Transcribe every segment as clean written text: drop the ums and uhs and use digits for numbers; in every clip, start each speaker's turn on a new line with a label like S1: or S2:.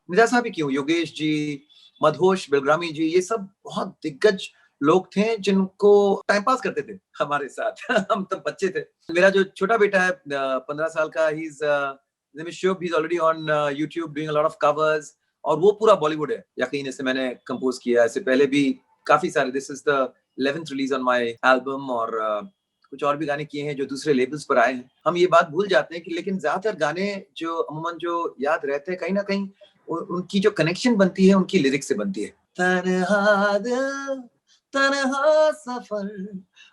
S1: निदा साहब ही क्यों, योगेश जी, मधोश बिलग्रामी जी, ये सब बहुत दिग्गज लोग थे जिनको टाइम पास करते थे हमारे साथ। हम तब बच्चे थे। मेरा जो छोटा बेटा है 15 साल का, he is name is Shubh, he is already on YouTube doing a lot of covers, और वो पूरा बॉलीवुड है। यकीन से मैंने कंपोज किया, इससे पहले भी काफी सारे, this is the 11th release on my album, और कुछ और भी गाने किए हैं जो दूसरे लेबल्स पर आए हैं। हम ये बात भूल जाते हैं कि लेकिन ज्यादातर गाने जो अमूमन जो याद रहते हैं, कहीं ना कहीं उनकी जो कनेक्शन बनती है उनकी लिरिक्स से बनती है। तन्हा दिल तन्हा सफर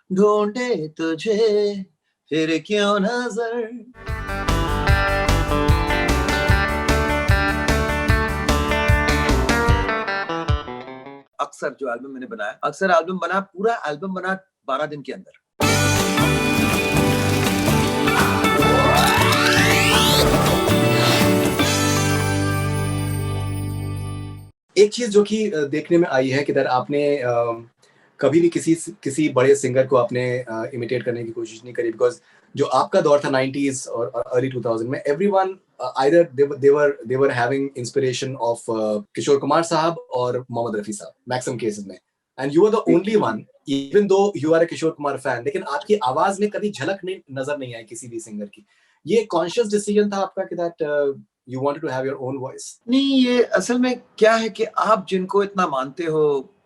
S1: ढूंढे तुझे फिर क्यों नजर। अक्सर जो एल्बम मैंने बनाया, अक्सर एल्बम बना, पूरा एल्बम बना 12 दिन के अंदर।
S2: एक चीज जो कि देखने में आई है कि दर आपने कभी भी किसी बड़े सिंगर को आपने इमिटेट करने की कोशिश नहीं करी, बिकॉज जो आपका दौर था 90s और अर्ली 2000 में, everyone either they were having inspiration of Kishore Kumar sahab और मोहम्मद रफी साहब मैक्सिमम केसेस में, and you are the only one, even though you are a Kishore Kumar fan, लेकिन आपकी आवाज में कभी झलक नजर नहीं आई किसी भी सिंगर की। ये कॉन्शियस डिसीजन था आपका कि that you wanted to have your own voice?
S1: नहीं, ये असल में क्या है कि आप जिनको इतना मानते हो,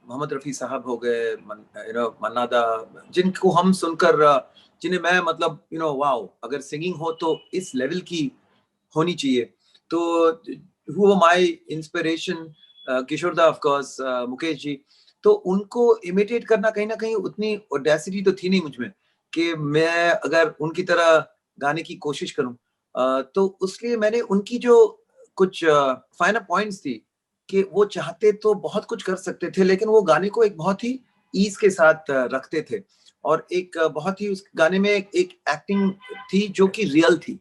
S1: मोहम्मद रफी साहब हो गए, मन्ना दा, जिनको हम सुनकर, जिन्हें मैं मतलब वाओ, अगर सिंगिंग हो तो इस लेवल की होनी चाहिए। तो हु वर माय इंस्पिरेशन, किशोर दा ऑफ कोर्स, मुकेश जी। तो उनको इमिटेट करना कहीं ना कहीं उतनी ऑडेसिटी तो थी नहीं मुझ में कि मैं अगर उनकी तरह गाने की कोशिश करूं। तो उसलिए मैंने उनकी जो कुछ फाइनल पॉइंट्स थी कि वो चाहते तो बहुत कुछ कर सकते थे, लेकिन वो गाने को एक बहुत ही ईज के साथ रखते थे, और एक बहुत ही उस गाने में एक एक्टिंग थी जो कि रियल थी।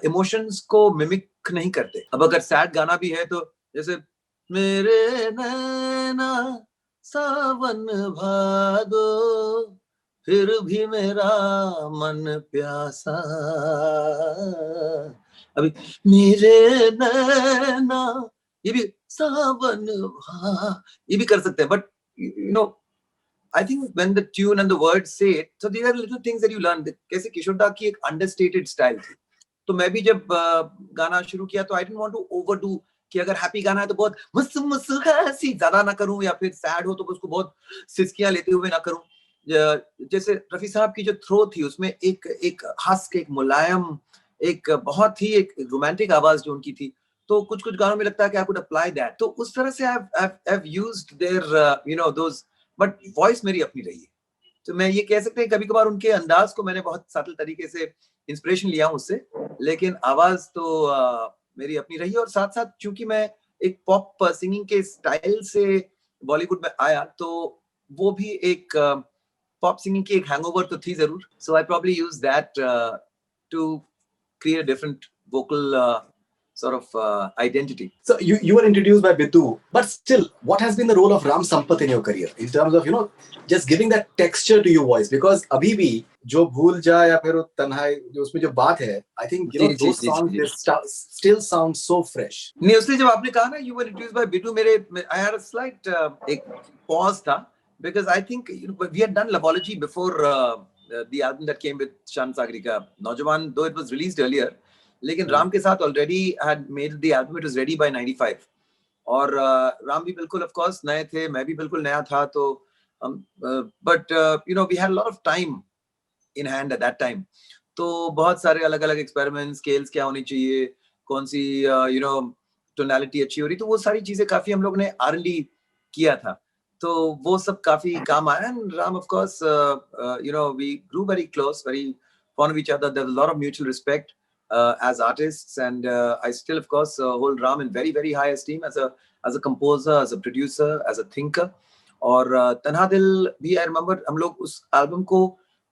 S1: इमोशंस को मिमिक नहीं करते। अब अगर सैड गाना भी है तो जैसे मेरे नैना सावन भादो फिर भी मेरा मन प्यासा, अभी मेरे नैना, ये भी सावन ये भी कर सकते हैं, but I think when the tune and the words say it, so these are little things that you learn. कैसे किशोर दा की एक understated style थी। तो मैं भी जब गाना शुरू किया तो I didn't want to overdo, कि अगर हैप्पी गाना है तो बहुत मुस मुस हंसी ज्यादा ना करूं, या फिर सैड हो तो उसको बहुत सिसकियां लेते हुए ना करूं। जैसे रफी साहब की जो थ्रो थी उसमें एक हस्क, एक मुलायम, एक बहुत ही एक रोमांटिक आवाज जो उनकी थी, तो कुछ कुछ गानों में लगता है कि आई कुड अप्लाई दैट। तो उस तरह से I've used their those, but voice मेरी अपनी रही है। तो मैं ये कह सकते हैं कभी कभार उनके अंदाज को मैंने बहुत सटल तरीके से इंस्पिरेशन लिया हूं उससे, लेकिन आवाज तो मेरी अपनी रही है। और साथ साथ चूंकि मैं एक पॉप सिंगिंग के स्टाइल से बॉलीवुड में आया, तो वो भी एक पॉप सिंगिंग की एक हैंगओवर तो थी जरूर। So I probably use that to create a different vocal sort of identity.
S2: So you were introduced by Bitu, but still, what has been the role of Ram Sampath in your career in terms of just giving that texture to your voice? Because अभी भी जो भूल जा या फिर तन्हाई जो उसमें जो बात है, I think those songs they still sound so fresh.
S1: नहीं, उसने जब आपने कहा ना you were introduced by Bitu, I had a slight एक pause था, because I think we had done Labology before the album that came with Shan Sagarika, Naujawan, though it was released earlier. लेकिन राम के साथ already had made the album, it was ready bye 95, और राम भी बिल्कुल of course नए थे, मैं भी बिल्कुल नया था, तो but we had lot of time in hand at that time. तो बहुत सारे अलग अलग एक्सपेरिमेंट, स्केल्स क्या होनी चाहिए, कौन सी टोनैलिटी अच्छी हो रही, तो वो सारी चीजें काफी हम लोग ने R&D किया था, तो वो सब काफी काम आया। And Ram of course we grew very close, very fond of each other. There's a lot of mutual respect as artists, and I still of course hold Ram in very very high esteem as a composer, as a producer, as a thinker. और तन्हा दिल भी I remember हम लोग उस album को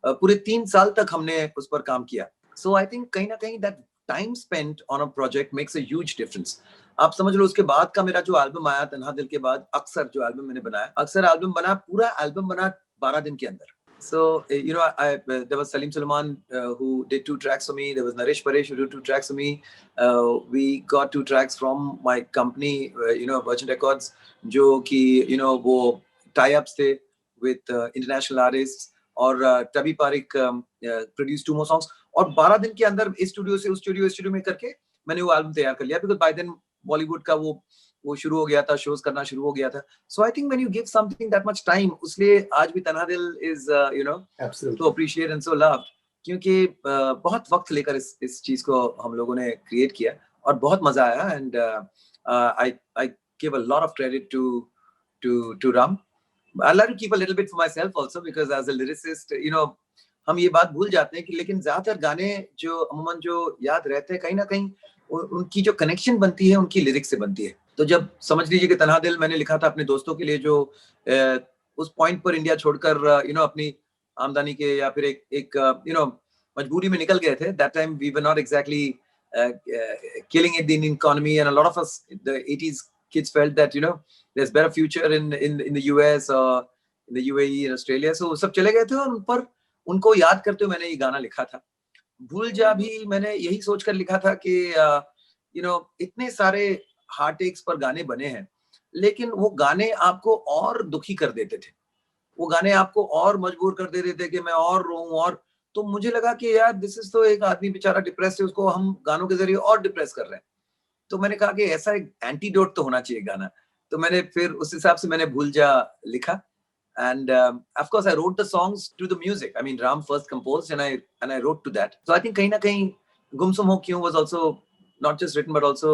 S1: पूरे 3 साल तक हमने उस पर काम किया। So I think कहीं ना कहीं that time spent on a project makes a huge difference. आप समझ लो, उसके बाद का मेरा जो एल्बम आया तन्हा दिल के बाद, अक्सर जो एल्बम मैंने बनाया, अक्सर एल्बम बना, पूरा एल्बम बना 12 दिन के अंदर। So there was Salim Sulaiman who did 2 tracks for me. There was Naresh Paresh who did 2 tracks for me. We got 2 tracks from my company, Virgin Records, जो कि वो tie-ups थे with international artists. और Tabi Parik produced 2 more songs. और 12 दिन के अंदर इस स्टूडियो से उस स्टूडियो में करके मैंने वो एल्बम तैयार कर लिया, because by then बॉलीवुड का वो शुरू हो गया था, शोज करना शुरू हो गया था. So I think when you give something that much time, उसलिए आज भी तन्हा दिल is so appreciated and so loved, क्योंकि बहुत वक्त लेकर इस चीज को हम लोगों ने क्रिएट किया और बहुत मजा आया. And I give a lot of credit to Ram. I'd like to keep a little bit for myself also, because as a lyricist, हम ये बात भूल जाते हैं कि लेकिन ज्यादातर गाने जो अमूमन जो याद रहते हैं, कहीं ना कहीं उनकी जो कनेक्शन बनती है उनकी लिरिक्स से बनती है. तो जब समझ लीजिए कि तन्हा दिल मैंने लिखा था अपने दोस्तों के लिए जो उस पॉइंट पर इंडिया छोड़कर अपनी आमदनी के या फिर एक मजबूरी में निकल गए थे. That time we were not exactly killing it in economy, and a lot of us, the 80s kids, felt that there's better future in the US or in the UAE and Australia. So सब चले गए थे और उन पर उनको याद करते हुए मैंने ये गाना लिखा था. भूल जा भी मैंने यही सोचकर लिखा था कि इतने सारे हार्ट टेक्स पर गाने बने हैं, लेकिन वो गाने आपको और दुखी कर देते थे, वो गाने आपको और मजबूर कर देते थे कि मैं और रोऊं. और तो मुझे लगा कि यार दिस इज तो एक आदमी बेचारा डिप्रेस है, उसको हम गानों के जरिए और डिप्रेस कर रहे हैं. तो मैंने कहा कि ऐसा एक एंटीडोट तो होना चाहिए गाना. तो मैंने फिर उस हिसाब से मैंने भूल जा लिखा. And of course, I wrote the songs to the music. I mean, Ram first composed, and I wrote to that. So I think kahin na kahin Gumsum Ho Kyun was also not just written but also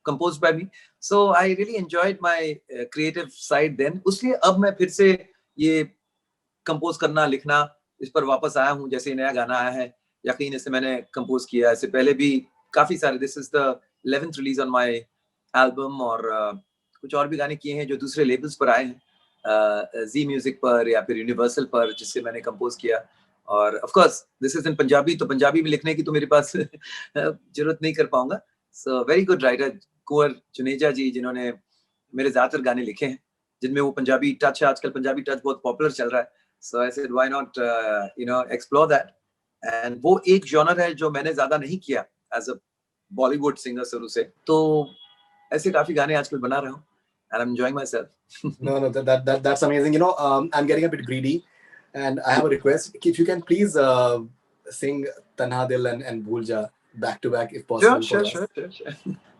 S1: composed by me. So I really enjoyed my creative side then. उसलिए अब मैं फिर से ये compose करना लिखना इस पर वापस आया हूँ. जैसे नया गाना आया है, यकीन इसे मैंने compose किया. इससे पहले भी काफी सारे, this is the 11th release on my album, और कुछ और भी गाने किए हैं जो दूसरे लेबल्स पर आए हैं, जी म्यूजिक पर या फिर यूनिवर्सल पर, जिससे मैंने कंपोज किया. और of course this is in Punjabi, तो पंजाबी में लिखने की तो मेरे पास जरूरत नहीं कर पाऊंगा. सो वेरी गुड राइटर कुंवर जुनेजा जी, जिन्होंने मेरे ज्यादातर गाने लिखे हैं जिनमें वो पंजाबी टच है. आजकल पंजाबी टच बहुत पॉपुलर चल रहा है. So I said why not explore that. And वो एक जॉनर है जो मैंने ज्यादा नहीं किया एज अ बॉलीवुड सिंगर शुरू से. तो ऐसे काफी गाने आजकल बना रहा हूँ. And I'm enjoying myself.
S2: No, that's amazing. I'm getting a bit greedy, and I have a request. If you can please sing Tanha Dil and Bhool Ja back to back, if possible.
S1: Sure.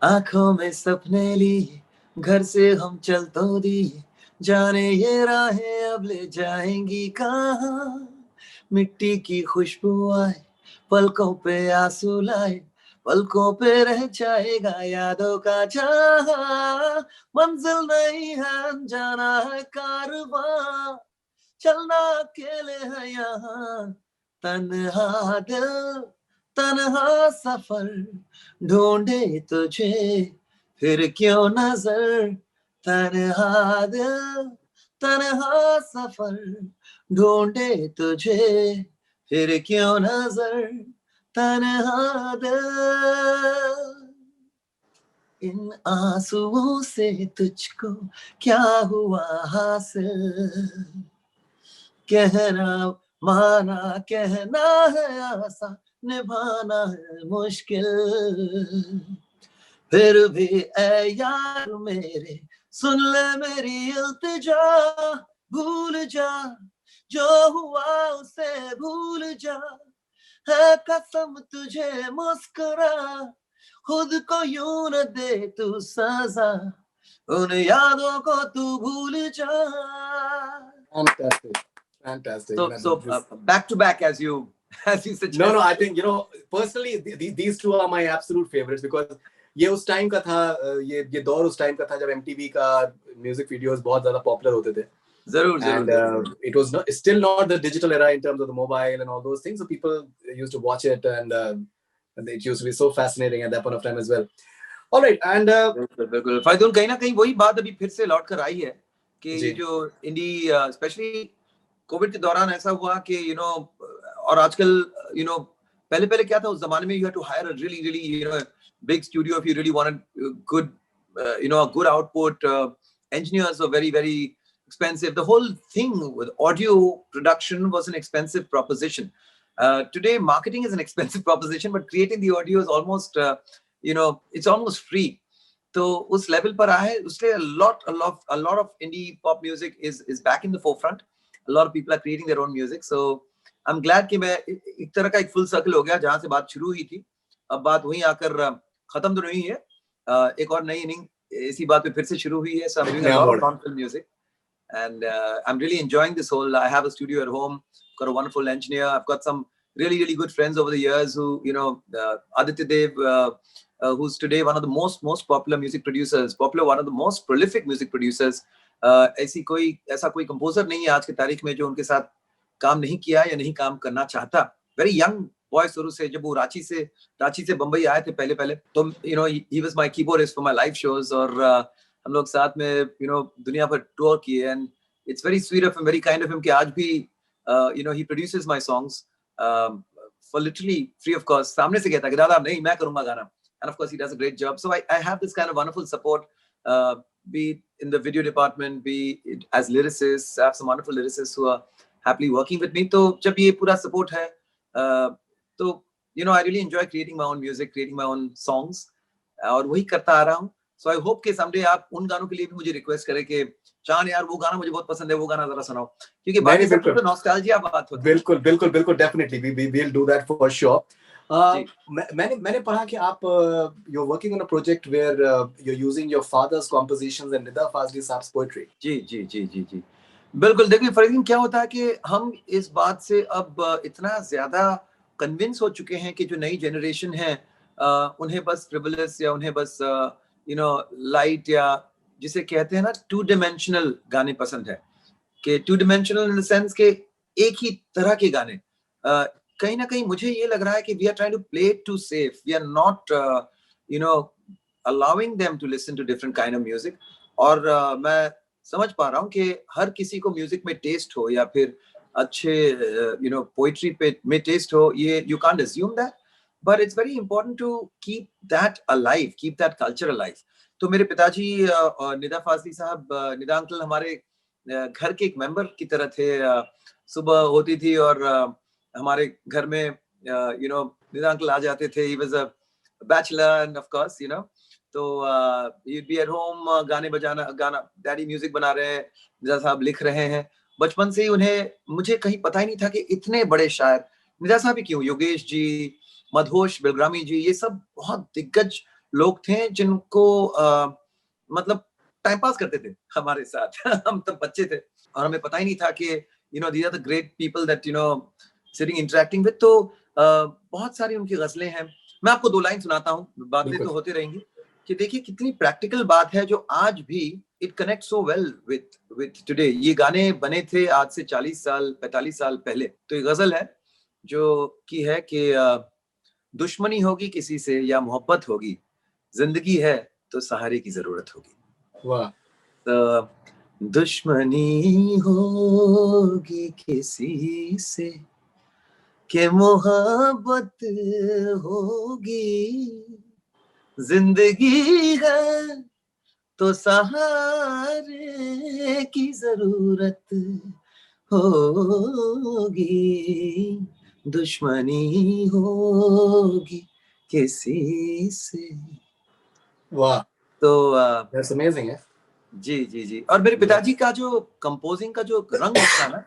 S1: आँखों में सपने लिए, घर से हम चल तो दिए, जाने ये राहें अब ले जाएंगी कहाँ. मिट्टी की खुशबू आए, पलकों पे आंसू लाए, पलकों पे रह जाएगा यादों का जहां. मंजिल नहीं है, जाना है कारवां, चलना अकेले है यहाँ. तन्हा दिल तन्हा सफर, ढूंढे तुझे फिर क्यों नजर. तन्हा दिल तन्हा सफर, ढूंढे तुझे फिर क्यों नजर. तन्हा दिल, इन आंसुओं से तुझको क्या हुआ हासिल. कहना माना कहना है आसान, निभाना है मुश्किल. फिर भी ऐ यार मेरे, सुन ले मेरी इल्तिजा. भूल जा जो हुआ उसे भूल जा, है कसम तुझे मुस्कुरा, खुद को यूं न दे तू सजा, उन यादों को तू भूल जा.
S2: Fantastic.
S1: So back to back, as you suggest.
S2: No, I think personally these two are my absolute favorites, because ये उस टाइम का था, ये दौर उस टाइम का था जब MTV का म्यूजिक वीडियोस बहुत ज्यादा पॉपुलर होते थे.
S1: जरूर.
S2: And it was still not the digital era in terms of the mobile and all those things, so people used to watch it, and it used to be so fascinating at that point of time as well. All right, and
S1: बिल्कुल फायदुल, कहीं ना कहीं वही बात अभी फिर से लौट कर आई है कि ये जो इंडी, स्पेशली कोविड के दौरान ऐसा हुआ कि और आजकल पहले क्या था उस जमाने में, you had to hire a really big studio if you really wanted good a good output. Engineers were very expensive. The whole thing with audio production was an expensive proposition. Today, marketing is an expensive proposition, but creating the audio is almost, it's almost free. तो उस level पर आए, उसलिए a lot of indie pop music is back in the forefront. A lot of people are creating their own music. So I'm glad कि मैं एक तरह का एक full circle हो गया, जहाँ से बात शुरू हुई थी, अब बात वहीं आकर खत्म तो नहीं है, एक और नई इनिंग इसी बात पे फिर से शुरू हुई है. So I'm doing a lot of non-film music, and I'm really enjoying this whole. I have a studio at home, got a wonderful engineer. I've got some really good friends over the years who, Aditya Dev, who's today one of the most popular music producers, one of the most prolific music producers. ऐसा कोई composer नहीं है आज की तारीख में जो उनके साथ काम नहीं किया या नहीं काम करना चाहता. Very young boy शुरू से, जब वो रांची से बंबई आए थे पहले, तो he was my keyboardist for my live shows, और हम लोग साथ में दुनिया भर टूर किए. And it's very sweet of him, very kind of him कि आज भी he produces my songs for literally free of cost. सामने से कहता है कि दादा नहीं, मैं करूंगा गाना. And of course, he does a great job. So I have this kind of wonderful support, be it in the video department, be it as lyricists. I have some wonderful lyricists who are happily working with me. तो जब ये पूरा support है, तो I really enjoy creating my own music, creating my own songs, और वही करता आ रहा हूँ. So I hope कि someday आप उन गानों के लिए भी मुझे request करें कि चान यार वो गाना मुझे बहुत पसंद है, वो गाना जरा सुनाओ, क्योंकि बाकी सब तो नॉस्टैल्जिया बात होती है.
S2: बिल्कुल definitely we will do that for sure. मैंने पढ़ा कि आप you're working on a project where you're using your father's compositions and Nida Fazli Saab's poetry.
S1: जी. बिल्कुल. देखिए फरीदीन, क्या होता है कि हम इस बात से अब इतना ज्यादा कन्विंस हो चुके हैं कि जो नई जनरेशन है, उन्हें बस फ्रिवलस या उन्हें बस लाइट या जिसे कहते हैं ना टू डिमेंशनल गाने पसंद है. कि two dimensional in the sense के एक ही तरह के गाने. कहीं ना कहीं मुझे ये लग रहा है कि we are trying to play it too safe. We are not allowing them to listen to different kind of music. और मैं समझ पा रहा हूँ कि हर किसी को म्यूजिक में टेस्ट हो या फिर अच्छे पोइट्री पे में टेस्ट हो, ये you can't assume that, but it's very important to keep that alive, keep that culture alive. तो मेरे पिताजी निदा फाजली साहब, निदा अंकल हमारे घर के एक मेंबर की तरह थे. सुबह होती थी और हमारे घर में निदा अंकल आ जाते थे. He was a bachelor and of course तो he'd be at home, गाना डैडी म्यूजिक बना रहे हैं, निदा साहब लिख रहे हैं. बचपन से ही उन्हें, मुझे कहीं पता ही नहीं था कि इतने बड़े शायर निदा साहब ही क्यों, योगेश जी, मधोश बिलग्रामी जी, ये सब बहुत दिग्गज लोग थे जिनको मतलब टाइम पास करते थे हमारे साथ. हम तब बच्चे थे और हमें पता ही नहीं था कि these are the great people that sitting interacting with. तो बहुत सारी उनकी गजलें हैं. मैं आपको 2 लाइन सुनाता हूँ, बातें तो होती रहेंगी. कि देखिए कितनी प्रैक्टिकल बात है जो आज भी it connects so well with today. ये गाने बने थे आज से 40 साल 45 साल पहले. तो ये गजल है जो की है कि दुश्मनी होगी किसी से या मोहब्बत होगी, जिंदगी है तो सहारे की जरूरत होगी.
S2: वाह.
S1: तो दुश्मनी होगी किसी से कि मोहब्बत होगी, जिंदगी है तो सहारे की जरूरत होगी, दुश्मनी होगी किसी से.
S2: वाह.
S1: तो
S2: that's amazing है.
S1: जी. और मेरे पिताजी का जो कंपोजिंग का जो रंग था ना,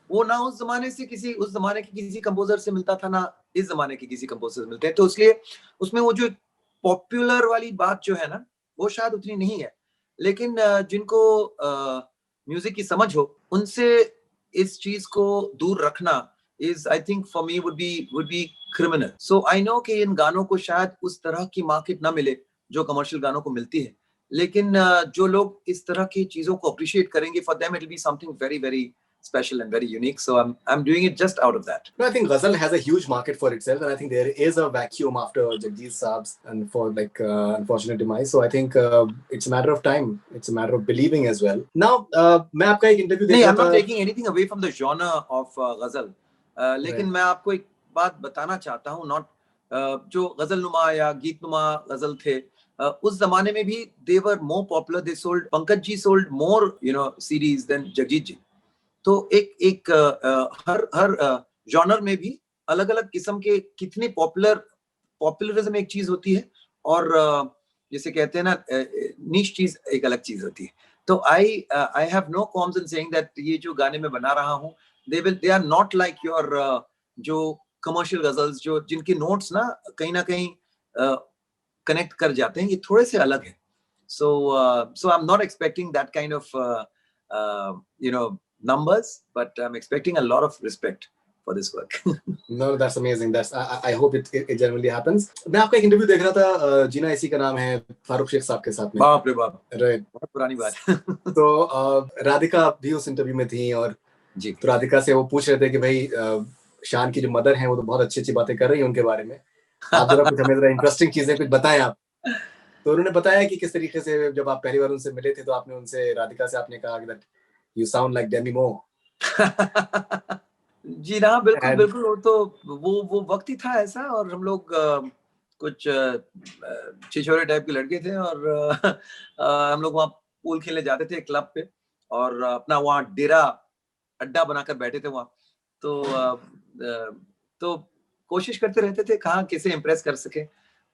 S1: वो ना उस जमाने के किसी कंपोजर से मिलता था, ना इस जमाने के किसी कंपोजर से मिलते हैं. तो इसलिए उसमें वो जो पॉपुलर वाली बात जो है ना, वो शायद उतनी नहीं है. लेकिन जिनको म्यूजिक की समझ हो, उनसे इस चीज को दूर रखना is I think for me would be criminal. So I know कि इन गानों को शायद उस तरह की मार्केट ना मिले जो कमर्शियल गानों को मिलती है. लेकिन जो लोग इस तरह की चीजों को अप्रिशिएट करेंगे, for them it will be something very very special and very unique. So I'm doing it just out of that.
S2: No, I think ghazal has a huge market for itself, and I think there is a vacuum after Jagdish Saab's and for unfortunate demise. So I think it's a matter of time. It's a matter of believing as well. Now, मैं आपका एक interview
S1: नहीं, I'm not taking anything away from the genre of ghazal. लेकिन मैं आपको एक बात बताना चाहता हूँ, not जो गजल नुमा या गीत नुमा गजल थे, उस जमाने में भी they were more popular. They sold, Pankaj ji sold more, you know, series than Jagjit जी. तो एक हर जॉनर में भी अलग अलग किस्म के कितने पॉपुलरिज्म एक चीज होती है, और जैसे कहते हैं ना नीश चीज एक अलग चीज होती है. तो I have no qualms in saying that ये जो गाने में बना रहा हूँ, they are not like your जो कमर्शियल गजल्स जो जिनके नोट्स ना कहीं कनेक्ट कर जाते हैं, ये थोड़े से अलग है. So I'm not expecting that kind of you know, numbers, but I'm expecting a lot of respect for this work.
S2: No, that's amazing. I hope it genuinely happens. मैं आपका एक इंटरव्यू देख रहा था, जीना इसी का नाम है, फारूक शेख साहब के साथ में.
S1: बाप रे बाप,
S2: राइट.
S1: बहुत पुरानी बात.
S2: तो राधिका भी उस इंटरव्यू में थी, और
S1: जी.
S2: तो राधिका से वो पूछ रहे थे कि भाई शान की जो मदर हैं वो तो बहुत अच्छी अच्छी बातें कर रही हैं उनके बारे में, आप जरा कुछ हमें जरा इंटरेस्टिंग चीजें कुछ बताएं आप. तो उन्होंने बताया कि किस तरीके से जब आप पहली बार उनसे मिले थे तो आपने उनसे, राधिका से आपने कहा कि यू साउंड लाइक डेमी मोर.
S1: जी हाँ, बिल्कुल बिल्कुल. वो तो वो वक्त ही था ऐसा, और हम लोग कुछ छिछोरे टाइप के लड़के थे, और हम लोग वहाँ पूल खेलने जाते थे क्लब पे, और अपना वहाँ डेरा अड्डा बनाकर बैठे थे वहाँ. तो कोशिश करते रहते थे कहाँ कैसे इम्प्रेस कर सके,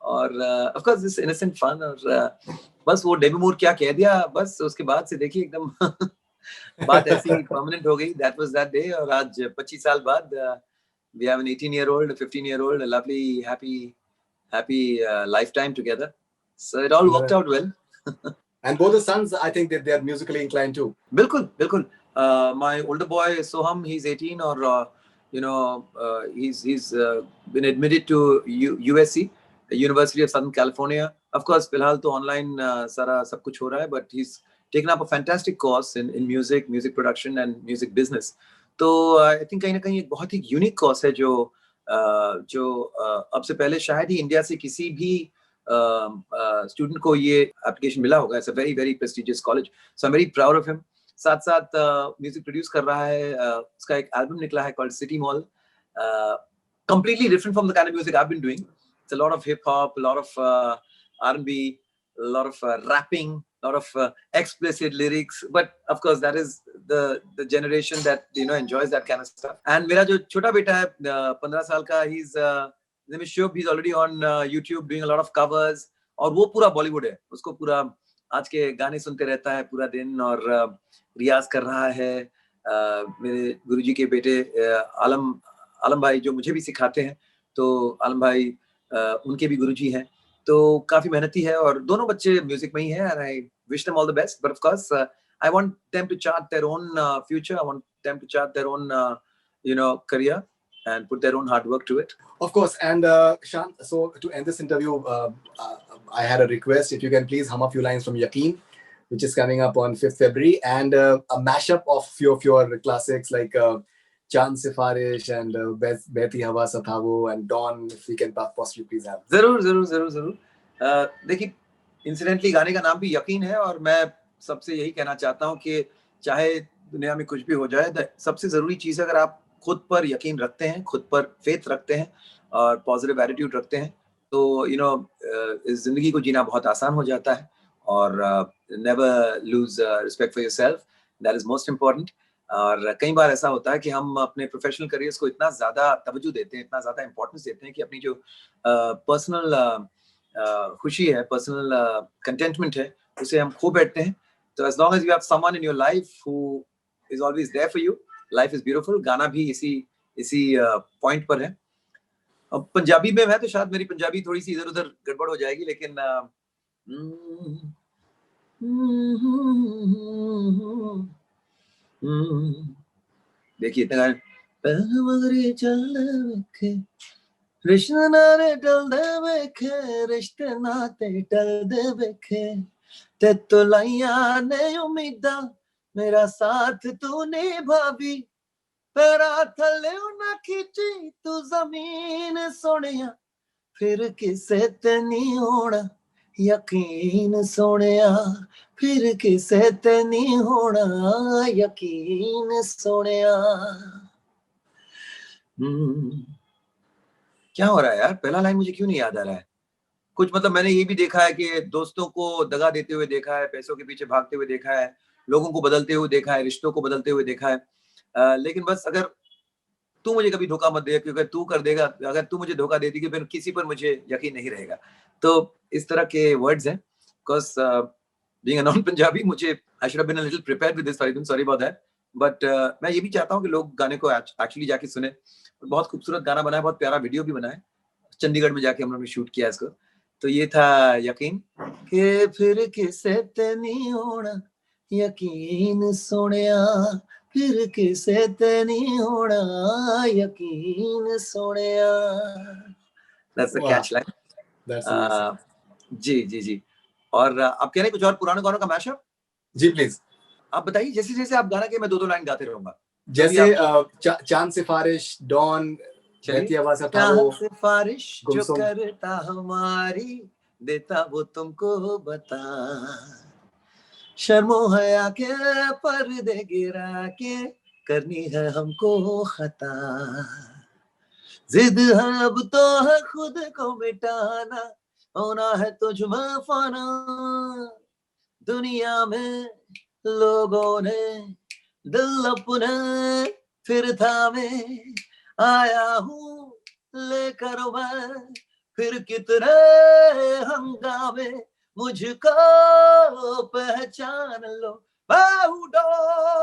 S1: और of course this innocent fun, और बस वो डेमी मूर क्या कह दिया, बस उसके बाद से देखिए एकदम बात ऐसी परमानेंट हो गई. That was that day. और आज 25 साल बाद we have an 18-year-old, a 15-year-old, a lovely happy lifetime together. So it all worked out well.
S2: And both the sons, I think that they are musically inclined too.
S1: बिल्कुल बिल्कुल. My older boy Soham, he's 18, or you know, he's been admitted to USC, University of Southern California. Of course फिलहाल तो online सारा सब कुछ हो रहा है, but he's taken up a fantastic course in music production and music business. तो I think कहीं ना कहीं एक बहुत ही यूनिक कोर्स है जो अब से पहले शायद ही इंडिया से किसी भी स्टूडेंट को ये एप्लीकेशन मिला होगा. It's a very very prestigious college. So I am very proud of him. साथ साथ म्यूजिक प्रोड्यूस कर रहा है. उसका एक एल्बम निकला है called city mall, completely different from the kind of music I've been doing. It's a lot of hip hop, a lot of R&B, a lot of rapping, a lot of explicit lyrics. But of course, that is the generation that, you know, enjoys that kind of stuff. And मेरा जो छोटा बेटा है 15 साल का, he's name is Shubh. He's already on YouTube doing a lot of covers. और वो पूरा बॉलीवुड है. उसको पूरा आज के गाने सुनते रहता है पूरा दिन, और रियाज कर रहा है. मेरे गुरुजी के बेटे आलम भाई जो मुझे भी सिखाते हैं, तो आलम भाई उनके भी गुरुजी हैं. तो काफी मेहनती है, और दोनों बच्चे म्यूजिक में ही हैं. and I wish them all the best, but of course I want them to chart their own future. I want them to chart their own you know, career, and put their own hard work to it.
S2: Of course. And Shan, so to end this interview, I had a request. If you can please hum a few lines from Yaqeen, which is coming up on 5th February, and a mashup of few of your classics like Chand Sifarish and Behti Hawa Sathavo and Dawn, if we can possibly please have.
S1: जरूर जरूर जरूर जरूर. देखिए, incidentally गाने का नाम भी यकीन है, और मैं सबसे यही कहना चाहता हूँ कि चाहे दुनिया में कुछ भी हो जाए, सबसे जरूरी चीज है अगर आप खुद पर यकीन रखते हैं, खुद पर फेथ रखते हैं, और पॉजिटिव एटीट्यूड रखते हैं, तो यू नो इस जिंदगी को जीना बहुत आसान हो जाता है. और never lose respect for yourself, that is most important. और कई बार ऐसा होता है कि हम अपने प्रोफेशनल करियर्स को इतना ज्यादा तवज्जो देते हैं, इतना ज्यादा इंपॉर्टेंस देते हैं, कि अपनी जो पर्सनल खुशी है, पर्सनल कंटेंटमेंट है, उसे हम खो बैठते हैं. तो as long as you have someone in your life who is always there for you, life is beautiful. गाना भी इसी पॉइंट पर है. अब पंजाबी में है तो शायद मेरी पंजाबी थोड़ी सी इधर उधर गड़बड़ हो जाएगी, लेकिन देखिए इतना मगरे चल के रिश्ते नाते टल दे वेखे, रिश्ते नाते टल दे वेखे, ते तो लाइया ने उम्मीदा मेरा साथ तू निभावी, पैरा थले ना खींची तू जमीन सोनिया, फिर किसे ते नहीं होना यकीन सोनिया, फिर किसे ते नहीं होना यकीन सोनिया. क्या हो रहा है यार, पहला लाइन मुझे क्यों नहीं याद आ रहा है? कुछ मतलब मैंने ये भी देखा है कि दोस्तों को दगा देते हुए देखा है, पैसों के पीछे भागते हुए देखा है, लोगों को बदलते हुए देखा है, रिश्तों को बदलते हुए देखा है। लेकिन बस अगर तू मुझे कभी धोखा मत दे, क्योंकि तू कर देगा, अगर तू मुझे धोखा दे देगी फिर किसी पर मुझे यकीन नहीं रहेगा। तो इस तरह के वर्ड्स हैं। Because being a non Punjabi, मुझे I should have been a little prepared with this, sorry about that. But मैं ये भी चाहता हूँ कि लोग गाने को एक्चुअली जाके सुने। बहुत खूबसूरत गाना बना है, बहुत प्यारा वीडियो भी बना है। चंडीगढ़ में जाके हम लोग ने शूट किया इसको। तो ये था यकीन के फिर किसे ते नहीं होना यकीन सोनिया, फिर किसे ते नहीं होना यकीन Sonia. That's the
S2: Wow,
S1: catch line.
S2: that's amazing.
S1: जी जी जी। और आप कह रहे हैं कुछ और पुराने गानों का मैशअप?
S2: Ji please.
S1: आप बताइए, जैसे जैसे आप गाना के मैं दो दो लाइन गाते रहूंगा।
S2: जैसे चांद सिफारिश, डॉन, बहती हवा सा था वो,
S1: चाहत सिफारिश जो
S2: गुमसुम।
S1: करता हमारी, देता वो तुमको बता, शर्मो हया के पर्दे गिरा के, करनी है हमको खता, जिद है अब तो है खुद को मिटाना, होना है तुझ में फाना, दुनिया में लोगों ने दिल अपने फिर थामे, आया हूँ लेकर मैं फिर कितने हंगामे, मुझको पहचान लो बाहुडोन,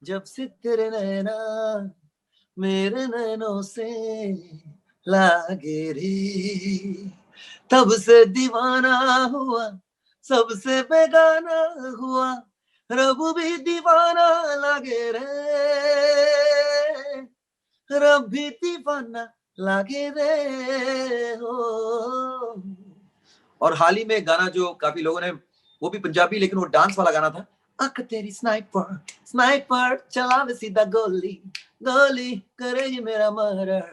S1: जब से तेरे नैना मेरे नैनों से लागे रे, तब से दीवाना हुआ, सबसे बेगाना हुआ, रब भी दीवाना लागे रे, रब भी दीवाना लागे रे हो। और हाल ही में गाना जो काफी लोगों ने, वो भी पंजाबी लेकिन वो डांस वाला गाना था, अख तेरी स्नाइपर स्नाइपर चलावे सीधा गोली, गोली करेगी मेरा मर्डर,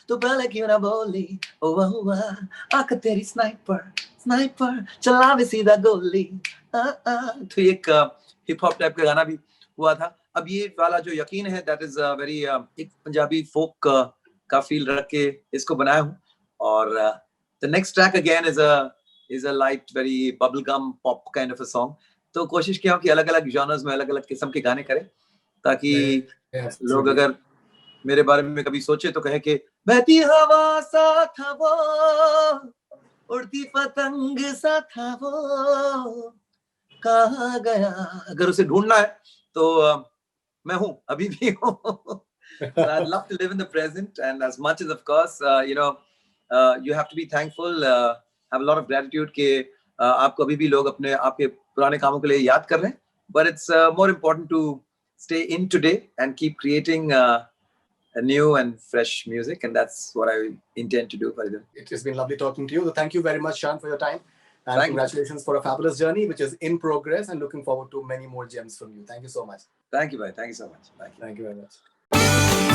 S1: तो पहले क्यों ना बोली, ओ वाह अख तेरी स्नाइपर स्नाइपर चलावे सीधा गोली, तो एक हिप हॉप टाइप का गाना भी हुआ था। अब ये वाला जो यकीन है, दैट इज वेरी एक पंजाबी फोक का फील रख के इसको बनाया हूँ। और the next track again is a light, very bubblegum pop kind of a song. तो कोशिश किया हूँ कि अलग-अलग genres में अलग-अलग किस्म के गाने करें, ताकि लोग अगर मेरे बारे में कभी सोचे तो कहे कि बहती हवा सा था वो, उड़ती पतंग सा था वो, कहाँ गया, अगर उसे ढूंढना है तो मैं हूँ, अभी भी हूँ। So I'd love to live in the present, and as much as, of course, you have to be thankful, have a lot of gratitude कि आपको अभी भी लोग अपने आपके पुराने कामों के लिए याद कर रहे हैं. But it's more important to stay in today and keep creating a new and fresh music, and that's what I intend to do, Faridun.
S2: It has been lovely talking to you. So thank you very much, Shan, for your time. And
S1: Thank
S2: congratulations for a fabulous journey, which is in progress, and looking forward to many more gems from you. Thank you so much.
S1: you, bhai. Thank you so much. Thank you.
S2: Thank you very much.